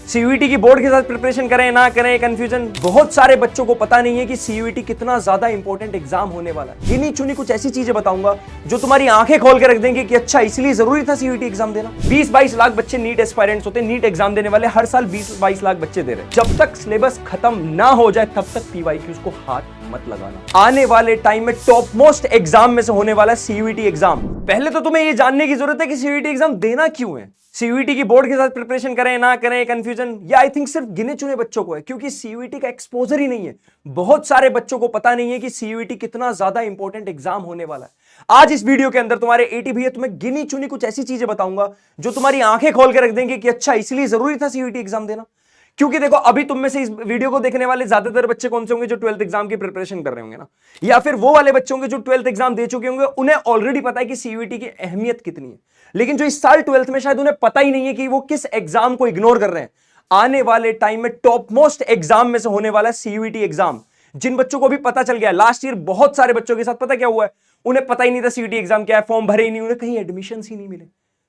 CUET की board के साथ प्रिपरेशन करें ना करें, कंफ्यूजन। बहुत सारे बच्चों को पता नहीं है कि सीयूईटी कितना ज्यादा इंपॉर्टेंट एग्जाम होने वाला है। गिनी चुनी कुछ ऐसी चीजें बताऊंगा जो तुम्हारी आंखें खोल के रख देंगे कि अच्छा इसलिए जरूरी था सीयूईटी एग्जाम देना। 20-22 लाख बच्चे नीट एस्पायरेंट्स होते हैं, नीट एग्जाम देने वाले हर साल 20-22 लाख बच्चे दे रहे हैं। जब तक सिलेबस खत्म ना हो जाए तब तक पीवाईक्यूज को हाथ मत लगाना। आने वाले टाइम में टॉप मोस्ट एग्जाम में से होने वाला सीयूईटी एग्जाम। पहले तो तुम्हें यह जानने की जरूरत है कि सीयूईटी एग्जाम देना क्यों है। सीयूईटी की बोर्ड के साथ प्रिपरेशन करें ना करें, कंफ्यूजन या आई थिंक सिर्फ गिने चुने बच्चों को है, क्योंकि सीयूईटी का एक्सपोजर ही नहीं है। बहुत सारे बच्चों को पता नहीं है कि सीयूईटी कितना ज्यादा इंपॉर्टेंट एग्जाम होने वाला है। आज इस वीडियो के अंदर तुम्हारे एटी भैया तुम्हें गिनी चुनी कुछ ऐसी चीजें बताऊंगा जो तुम्हारी आंखें खोल के रख देंगे कि अच्छा इसलिए जरूरी था सीयूईटी एग्जाम देना। क्योंकि देखो अभी तुम में से इस वीडियो को देखने वाले ज्यादातर बच्चे कौन से होंगे जो 12th एग्जाम की प्रिपरेशन कर रहे होंगे ना, या फिर वो वाले बच्चे होंगे जो 12th एग्जाम दे चुके होंगे। उन्हें ऑलरेडी पता है कि सीयूईटी की अहमियत कितनी है, लेकिन जो इस साल 12th में शायद उन्हें पता ही नहीं है कि वो किस एग्जाम को इग्नोर कर रहे हैं। आने वाले टाइम में टॉप मोस्ट एग्जाम में से होने वाला सीयूईटी एग्जाम। जिन बच्चों को भी पता चल गया, लास्ट ईयर बहुत सारे बच्चों के साथ पता क्या हुआ है, उन्हें पता ही नहीं था सीयूईटी एग्जाम क्या है, फॉर्म भरे ही नहीं, उन्हें कहीं एडमिशन ही नहीं मिले।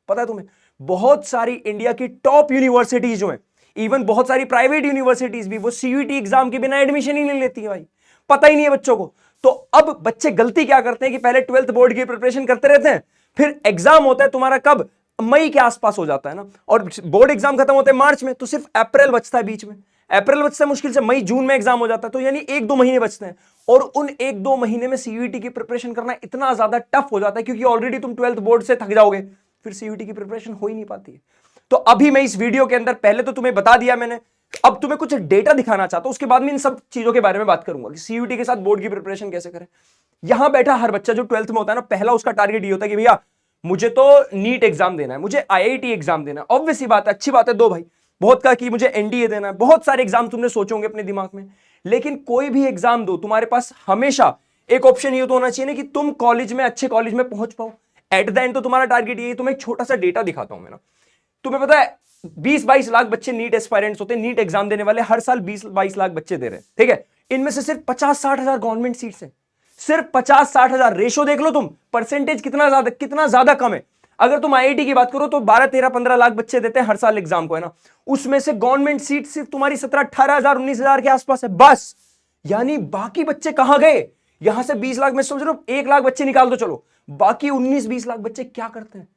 पता है तुम्हें, बहुत सारी इंडिया की टॉप यूनिवर्सिटीज जो है, इवन बहुत सारी प्राइवेट यूनिवर्सिटीज भी, वो सीयूईटी एग्जाम के बिना एडमिशन ही नहीं लेती है भाई। पता ही नहीं है बच्चों को। तो अब बच्चे गलती क्या करते हैं कि पहले 12th बोर्ड की प्रिपरेशन करते रहते हैं, फिर एग्जाम होता है तुम्हारा कब, मई के आसपास हो जाता है ना, और बोर्ड एग्जाम खत्म होते हैं मार्च में, तो सिर्फ अप्रैल बचता है बीच में। अप्रैल बचता है मुश्किल से, मई जून में एग्जाम हो जाता है, तो यानी 1-2 महीने बचते हैं। और उन 1-2 महीने में सीयूईटी की प्रिपरेशन करना इतना ज्यादा टफ हो जाता है, क्योंकि ऑलरेडी तुम 12th बोर्ड से थक जाओगे, फिर सीयूईटी की प्रिपरेशन हो ही नहीं पाती है। तो अभी मैं इस वीडियो के अंदर पहले तो तुम्हें बता दिया मैंने, अब तुम्हें कुछ डेटा दिखाना चाहता हूं, उसके बाद में इन सब चीजों के बारे में बात करूंगा कि सीयूईटी के साथ बोर्ड की प्रिपरेशन कैसे करें। यहां बैठा हर बच्चा जो 12th में होता है ना, पहला उसका टारगेट ये होता है कि भैया मुझे तो नीट एग्जाम देना है, मुझे आईआईटी एग्जाम देना है। ऑब्वियस सी बात है, अच्छी बात है, दो भाई। बहुत कहा कि मुझे एनडीए देना है, बहुत सारे एग्जाम तुमने सोचोगे अपने दिमाग में, लेकिन कोई भी एग्जाम दो, तुम्हारे पास हमेशा एक ऑप्शन ये तो होना चाहिए ना कि तुम कॉलेज में, अच्छे कॉलेज में पहुंच पाओ। एट द एंड तो तुम्हारा टारगेट ये है। तुम्हें एक छोटा सा डेटा दिखाता हूं मैं ना, तुम्हें पता है 20-22 लाख बच्चे नीट एस्पायरेंट्स होते हैं, नीट एग्जाम देने वाले हर साल 20-22 लाख बच्चे दे रहे हैं, ठीक है। इनमें से सिर्फ 50-60 हजार गवर्नमेंट सीट्स हैं, सिर्फ 50-60 हजार। रेशो देख लो तुम, परसेंटेज कितना ज्यादा कम है। अगर तुम आईआईटी की बात करो तो 12-13-15 लाख बच्चे देते हैं हर साल एग्जाम को, है ना। उसमें से गवर्नमेंट सीट सिर्फ तुम्हारी 17-18 हजार, 19 हजार के आसपास है बस। यानी बाकी बच्चे कहां गए। यहां से 20 लाख में समझ लो 1 लाख बच्चे निकाल दो, चलो बाकी 19-20 लाख बच्चे क्या करते हैं।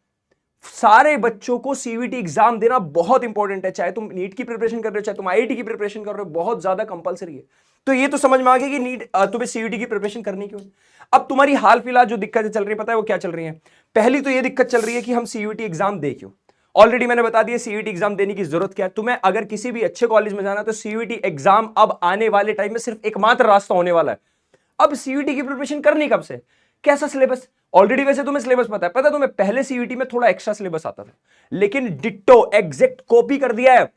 सारे बच्चों को सीयूईटी एग्जाम देना बहुत इंपॉर्टेंट है, चाहे तुम नीट की प्रिपरेशन कर रहे हो, चाहे तुम आईआईटी की प्रिपरेशन कर रहे हो, बहुत ज्यादा कंपलसरी है। तो ये तो समझ में आ गया कि नीट तुम्हें सीयूईटी की प्रिपरेशन करनी क्यों है। अब तुम्हारी हाल फिलहाल जो दिक्कतें चल रही है, पता है वो क्या चल रही है। पहली तो ये दिक्कत चल रही है कि हम सीयूईटी एग्जाम दे क्यों। ऑलरेडी मैंने बता दिया सीयूईटी एग्जाम देने की जरूरत क्या है। तुम्हें अगर किसी भी अच्छे कॉलेज में जाना तो सीयूईटी एग्जाम अब आने वाले टाइम में सिर्फ एकमात्र रास्ता होने वाला है। अब सीयूईटी की प्रिपरेशन करनी कब से, कैसा सिलेबस। ऑलरेडी वैसे तुम्हें सिलेबस पता है तुम्हें पहले सीयूईटी में थोड़ा एक्स्ट्रा सिलेबस आता था, लेकिन डिट्टो एग्जैक्ट कॉपी कर दिया है।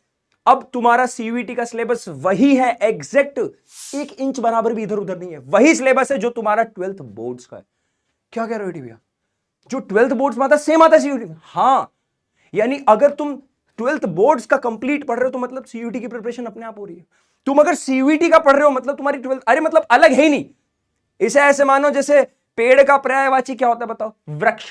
अब तुम्हारा सीयूईटी का सिलेबस वही है, एग्जैक्ट 1 इंच बराबर भी इधर उधर नहीं है। वही सिलेबस है जो तुम्हारा 12th बोर्ड्स का है। क्या कह रहे हो भैया, जो 12th बोर्ड्स में आता सेम आता है सीयूईटी में। हाँ, यानी अगर तुम 12th बोर्ड्स का कंप्लीट पढ़ रहे हो तो मतलब सीयूईटी की प्रिपरेशन अपने आप हो रही है। तुम अगर सीयूईटी का पढ़ रहे हो मतलब तुम्हारी 12th, अरे मतलब अलग है ही नहीं। इसे ऐसे मानो जैसे पेड़ का पर्यायवाची क्या होता है बताओ, वृक्ष।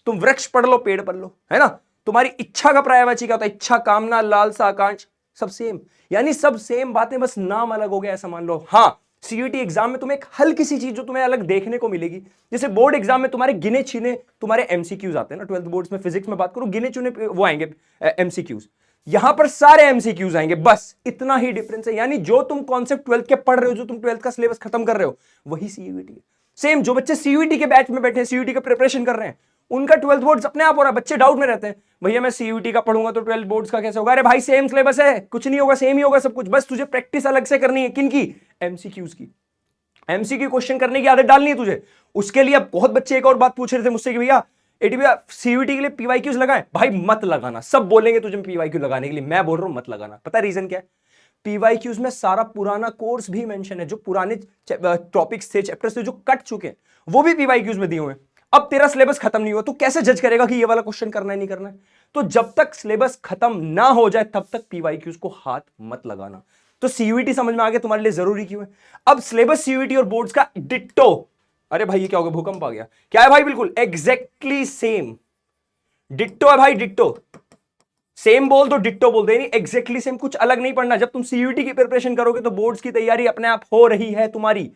तुम वृक्ष पढ़ लो, पेड़ पढ़ लो, है ना। तुम्हारी इच्छा का पर्यायवाची क्या होता है, इच्छा, कामना, लालसा, आकांक्षा, सब सेम। यानी सब सेम बातें, बस नाम अलग हो गया ऐसा मान लो। हाँ, सीयूईटी एग्जाम में तुम्हें एक हल्की सी चीज जो तुम्हें अलग देखने को मिलेगी, जैसे बोर्ड एग्जाम में तुम्हारे गिने चुने तुम्हारे एमसीक्यूज आते हैं ना। 12th बोर्ड्स में फिजिक्स में बात करो, गिने चुने वो आएंगे एमसीक्यूज, यहां पर सारे एमसीक्यूज आएंगे, बस इतना ही डिफरेंस है। यानी जो तुम कॉन्सेप्ट 12th के पढ़ रहे हो, जो तुम 12th का सिलेबस खत्म कर रहे हो, वही सीयूईटी है। सेम जो बच्चे सीयूईटी के बैच में बैठे, सीयूईटी का प्रिपरेशन कर रहे हैं, उनका 12th बोर्ड्स अपने आप हो रहा है। बच्चे डाउट में रहते हैं, भैया मैं सीयूईटी का पढ़ूंगा तो 12th बोर्ड्स का कैसे होगा। अरे भाई सेम सिलेबस है, कुछ नहीं होगा, सेम ही होगा सब कुछ, बस तुझे प्रैक्टिस अलग से करनी है। किनकी, एमसीक्यूज की। एमसीक्यू क्वेश्चन करने की आदत डालनी है तुझे। उसके लिए अब बहुत बच्चे एक और बात पूछ रहे थे मुझसे कि भैया एटी भैया सीयूईटी के लिए पीवाईक्यूज लगाएं। भाई मत लगाना, सब बोलेंगे तुझे पीवाईक्यू लगाने के लिए, मैं बोल रहा हूं मत लगाना। पता है रीजन क्या है, पीवाईक्यूज में सारा पुराना कोर्स भी मेंशन है, जो पुराने टॉपिक्स थे, चैप्टर्स थे जो कट चुके हैं, वो भी पीवाईक्यूज में दिए हुए हैं। अब तेरा सिलेबस खत्म नहीं हुआ, तू कैसे जज करेगा कि ये वाला क्वेश्चन करना है नहीं करना है। तो जब तक सिलेबस खत्म ना हो जाए तब तक पीवाईक्यूज को हाथ मत लगाना। तो सीयूईटी समझ में आ गया तुम्हारे लिए जरूरी क्यों है। अब सिलेबस सीयूईटी और बोर्ड्स का डिट्टो। अरे भाई ये क्या हो गया, भूकंप आ गया क्या है भाई, बिल्कुल एग्जैक्टली सेम डिट्टो है भाई, डिट्टो। सेम बोल दो, डिट्टो बोल दो, यानी एग्जैक्टली सेम, कुछ अलग नहीं पढ़ना। जब तुम सीयूईटी की प्रिपरेशन करोगे तो बोर्ड्स की तैयारी अपने आप हो रही है तुम्हारी,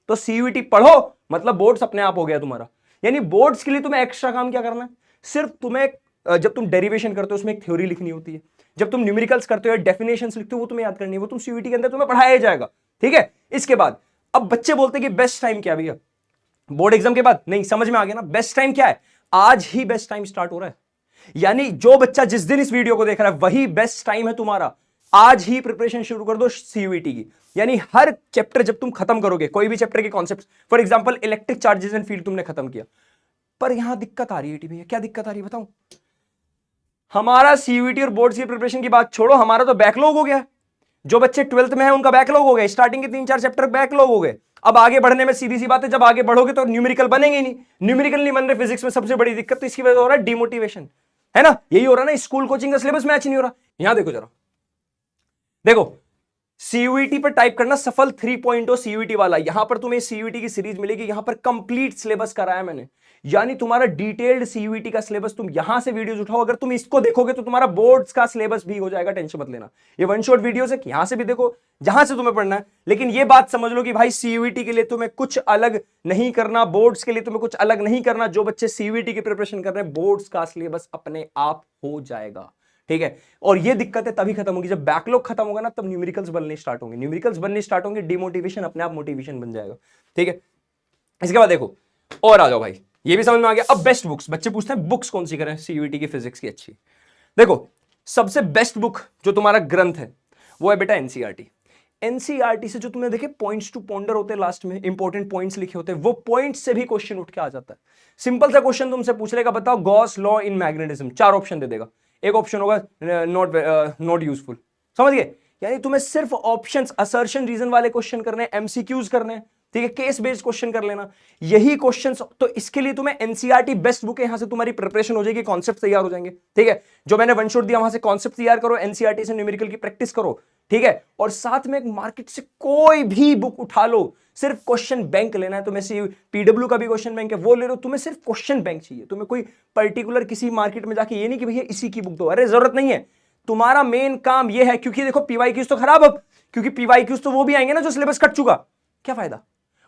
तो सीयूईटी पढ़ो मतलब बोर्ड्स अपने आप हो गया तुम्हारा। यानी बोर्ड्स के लिए तुम्हें एक्स्ट्रा काम क्या करना है, सिर्फ तुम्हें जब तुम डेरिवेशन करते हो उसमें एक थ्योरी लिखनी होती है, जब तुम न्यूमेरिकल्स करते हो डेफिनेशंस लिखते हो वो तुम्हें याद करनी है, वो तुम सीयूईटी के अंदर तुम्हें पढ़ाया जाएगा। ठीक है, इसके बाद अब बच्चे बोलते हैं कि बेस्ट टाइम क्या भैया बोर्ड एग्जाम के बाद, नहीं समझ में आ गया ना, बेस्ट टाइम क्या है, आज ही बेस्ट टाइम स्टार्ट हो रहा है। यानी जो बच्चा जिस दिन इस वीडियो को देख रहा है वही बेस्ट टाइम है तुम्हारा, आज ही प्रिपरेशन शुरू कर दो सीयूईटी की। यानी हर चैप्टर जब तुम खत्म करोगे, कोई भी चैप्टर के concept, for example electric charges and field तुमने खत्म किया, पर यहां दिक्कत आ रही है भैया, क्या दिक्कत आ रही है बताऊं। हमारा सीयूईटी और बोर्ड्स की प्रिपरेशन की बात छोड़ो, हमारा तो बैकलॉग हो गया। जो बच्चे 12th में है उनका बैकलॉग हो गया, स्टार्टिंग के 3-4 चैप्टर बैकलॉग हो गए। अब आगे बढ़ने में सीधी सी बात है, जब आगे बढ़ोगे तो न्यूमेरिकल बनेंगे ही नहीं, न्यूमेरिकल नहीं बन रहे फिजिक्स में, सबसे बड़ी दिक्कत तो इसकी वजह हो रहा है डिमोटिवेशन, है ना, यही हो रहा है ना, स्कूल कोचिंग का सिलेबस मैच नहीं हो रहा। यहां देखो जरा, देखो सीयूईटी पर टाइप करना सफल 3.0 सीयूईटी वाला, यहां पर तुम्हें सीयूईटी की सीरीज मिलेगी, यहां पर कंप्लीट सिलेबस कराया मैंने, यानी तुम्हारा डिटेल्ड सीयूईटी का सिलेबस, तुम यहां से वीडियोस उठाओ, अगर तुम इसको देखोगे तो तुम्हारा बोर्ड्स का सिलेबस भी हो जाएगा, टेंशन मत लेना। ये वन शॉट वीडियोस है, यहां से भी देखो जहां से तुम्हें पढ़ना है, लेकिन ये बात समझ लो कि भाई सीयूईटी के लिए तुम्हें कुछ अलग नहीं करना, बोर्ड्स के लिए तुम्हें कुछ अलग नहीं करना। जो बच्चे सीयूईटी की प्रिपरेशन कर रहे हैं, बोर्ड्स का सिलेबस अपने आप हो जाएगा। ठीक है, और ये दिक्कतें तभी खत्म होगी जब बैकलॉग खत्म होगा ना, तब न्यूमेरिकल्स बनने स्टार्ट होंगे, न्यूमेरिकल्स बनने स्टार्ट होंगे, डिमोटिवेशन अपने आप मोटिवेशन बन जाएगा। ठीक है, इसके बाद देखो और आ जाओ भाई, ये भी समझ में आ गया। अब बेस्ट बुक्स, बच्चे पूछते हैं बुक्स कौन सी करें सीयूईटी की फिजिक्स की अच्छी। देखो सबसे बेस्ट बुक जो तुम्हारा ग्रंथ है वो है बेटा एनसीईआरटी। एनसीईआरटी से जो तुमने देखे पॉइंट्स टू पॉन्डर होते हैं, लास्ट में इंपॉर्टेंट पॉइंट्स लिखे होते हैं, वो पॉइंट्स से भी क्वेश्चन उठ के आ जाता है। सिंपल सा क्वेश्चन तुमसे पूछ लेगा, बताओ Gauss law in magnetism, 4 option दे देगा, एक ऑप्शन होगा नॉट यूजफुल, समझ गए। यानी तुम्हें सिर्फ ऑप्शंस, असर्शन, रीजन वाले क्वेश्चन करने हैं, एमसीक्यूज करने हैं, ठीक है, केस बेस्ड क्वेश्चन कर लेना, यही क्वेश्चंस। तो इसके लिए तुम्हें एनसीईआरटी बेस्ट बुक है, यहां से तुम्हारी प्रिपरेशन हो जाएगी, कॉन्सेप्ट तैयार हो जाएंगे। ठीक है, जो मैंने वन शॉट दिया वहां से कॉन्सेप्ट तैयार करो, एनसीईआरटी से न्यूमेरिकल की प्रैक्टिस करो। ठीक है, और साथ में एक मार्केट से कोई भी बुक उठा लो, सिर्फ क्वेश्चन बैंक लेना है तुम्हें, पीडब्ल्यू का भी क्वेश्चन बैंक है वो ले लो, तुम्हें सिर्फ क्वेश्चन बैंक चाहिए, तुम्हें कोई पर्टिकुलर किसी मार्केट में जाके ये नहीं कि भैया इसी की बुक दो, अरे जरूरत नहीं है। तुम्हारा मेन काम ये है, क्योंकि देखो पीवाईक्यूज तो खराब, अब क्योंकि पीवाईक्यूज तो वो भी आएंगे ना जो सिलेबस कट चुका, क्या फायदा,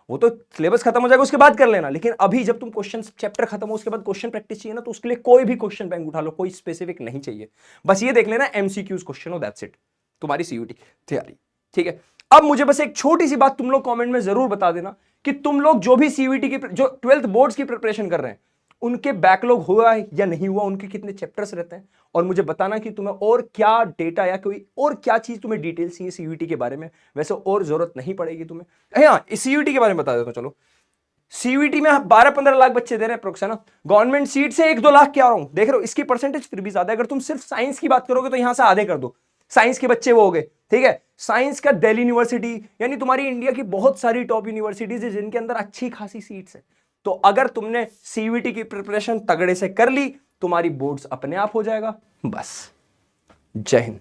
वो तो सिलेबस खत्म हो जाएगा उसके बाद कर लेना। लेकिन अभी जब तुम क्वेश्चन चैप्टर खत्म हो उसके बाद क्वेश्चन प्रैक्टिस चाहिए ना, तो उसके लिए कोई भी क्वेश्चन बैंक उठा लो, कोई स्पेसिफिक नहीं चाहिए, बस ये देख लेना एमसीक्यूज क्वेश्चन हो, दैट्स इट, तुम्हारी सीयूईटी तैयारी। ठीक है, अब मुझे बस एक छोटी सी बात तुम लोग कमेंट में जरूर बता देना कि तुम लोग जो भी सीयूईटी की, जो 12th बोर्ड्स की प्रिपरेशन कर रहे हैं, उनके बैकलॉग हुआ है या नहीं हुआ, उनके कितने चैप्टर्स रहते हैं, और मुझे बताना कि तुम्हें और क्या डेटा या कोई और क्या चीज तुम्हें डिटेल चाहिए सीयूईटी के बारे में। वैसे और जरूरत नहीं पड़ेगी तुम्हें। हाँ, इस सीयूईटी के बारे में बता देता हूं, चलो सीयूईटी में 12-15 लाख बच्चे दे रहे हैं अप्रोक्स, है ना, गवर्नमेंट सीट से 1-2 लाख क्या रहा हूं, देख रहे हो, इसकी परसेंटेज फिर भी ज्यादा है। अगर तुम सिर्फ साइंस की बात करोगे तो यहां से आधे कर दो, साइंस के बच्चे वो हो गए। ठीक है, साइंस का दिल्ली यूनिवर्सिटी, यानी तुम्हारी इंडिया की बहुत सारी टॉप यूनिवर्सिटीज है जिनके अंदर अच्छी खासी सीट्स है। तो अगर तुमने सीयूईटी की प्रिपरेशन तगड़े से कर ली, तुम्हारी बोर्ड्स अपने आप हो जाएगा। बस, जय हिंद।